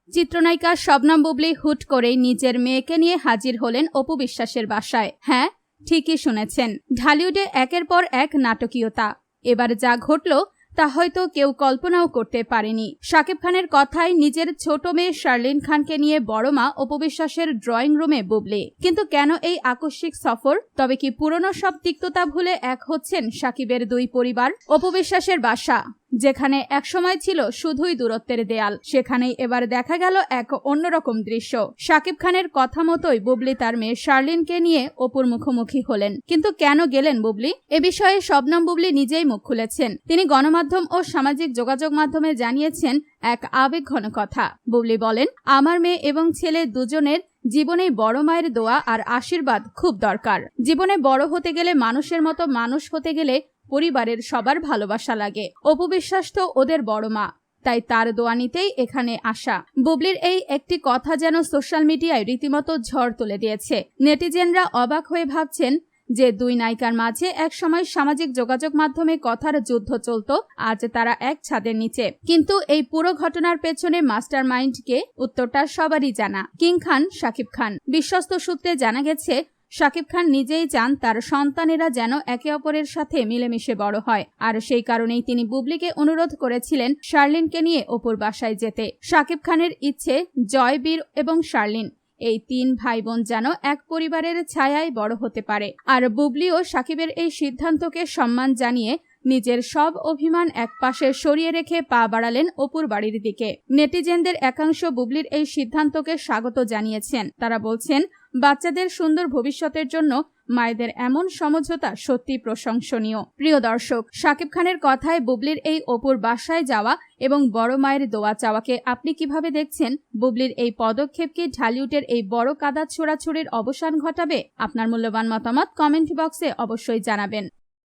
চিত্রনায়িকা শবনম বুবলি হুট করেই নিজের মেয়েকে নিয়ে হাজির হলেন অপু বিশ্বাসের বাসায়। হ্যাঁ, ঠিকই শুনেছেন, ঢালিউডে একের পর এক নাটকীয়তা। এবার যা ঘটল তা হয়তো কেউ কল্পনাও করতে পারেনি। শাকিব খানের কথায় নিজের ছোট মেয়ে শার্লিন খানকে নিয়ে বড় মা অপু বিশ্বাসের ড্রয়িং রুমে বুবলি। কিন্তু কেন এই আকস্মিক সফর? তবে কি পুরনো সব তিক্ততা ভুলে এক হচ্ছেন শাকিবের দুই পরিবার? অপু বিশ্বাসের বাসা, যেখানে একসময় ছিল শুধুই দূরত্বের দেয়াল, সেখানেই এবার দেখা গেল এক অন্যরকম দৃশ্য। শাকিব খানের কথা মতোই বুবলি তার মেয়ে শার্লিনকে নিয়ে অপুর মুখোমুখি হলেন। কিন্তু কেন গেলেন বুবলি? এ বিষয়ে শবনম বুবলি নিজেই মুখ খুলেছেন। তিনি গণমাধ্যম ও সামাজিক যোগাযোগ মাধ্যমে জানিয়েছেন এক আবেগঘন কথা। বুবলি বলেন, আমার মেয়ে এবং ছেলে দুজনের জীবনে বড় মায়ের দোয়া আর আশীর্বাদ খুব দরকার। জীবনে বড় হতে গেলে মানুষের মতো মানুষ হতে গেলে পরিবারের সবার ভালোবাসা লাগে। অপু বিশ্বাস তো ওদের বড় মা, তাই তার দোয়া নিতেই এখানে আসা। বুবলির এই একটি কথা যেন সোশ্যাল মিডিয়ায় রীতিমতো ঝড় তুলে দিয়েছে। নেটিজেনরা অবাক হয়ে ভাবছেন যে দুই নায়িকার মাঝে এক সময় সামাজিক যোগাযোগ মাধ্যমে কথার যুদ্ধ চলত, আজ তারা এক ছাদের নিচে। কিন্তু এই পুরো ঘটনার পেছনে মাস্টার মাইন্ড কে? উত্তরটা সবারই জানা, কিং খান শাকিব খান। বিশ্বস্ত সূত্রে জানা গেছে শাকিব খান নিজেই চান তার সন্তানেরা যেন একে অপরের সাথে মিলেমিশে বড় হয়, আর সেই কারণেই তিনি বুবলিকে অনুরোধ করেছিলেন শার্লিনকে নিয়ে অপুর বাসায় যেতে। শাকিব খানের ইচ্ছে জয়, বীর এবং শার্লিন এই তিন ভাই বোন যেন এক পরিবারের ছায়ায় বড় হতে পারে। আর বুবলিও শাকিবের এই সিদ্ধান্তকে সম্মান জানিয়ে নিজের সব অভিমান একপাশে সরিয়ে রেখে পা বাড়ালেন অপুর বাড়ির দিকে। নেটিজেনদের একাংশ বুবলির এই সিদ্ধান্তকে স্বাগত জানিয়েছেন। তারা বলছেন, বাচ্চাদের সুন্দর ভবিষ্যতের জন্য মায়েদের এমন সমঝোতা সত্যি প্রশংসনীয়। প্রিয় দর্শক, শাকিব খানের কথায় বুবলির এই অপুর বাসায় যাওয়া এবং বড় মায়ের দোয়া চাওয়াকে আপনি কিভাবে দেখছেন? বুবলির এই পদক্ষেপ কি ঢালিউডের এই বড় কাদা ছোড়াছুড়ির অবসান ঘটাবে? আপনার মূল্যবান মতামত কমেন্ট বক্সে অবশ্যই জানাবেন।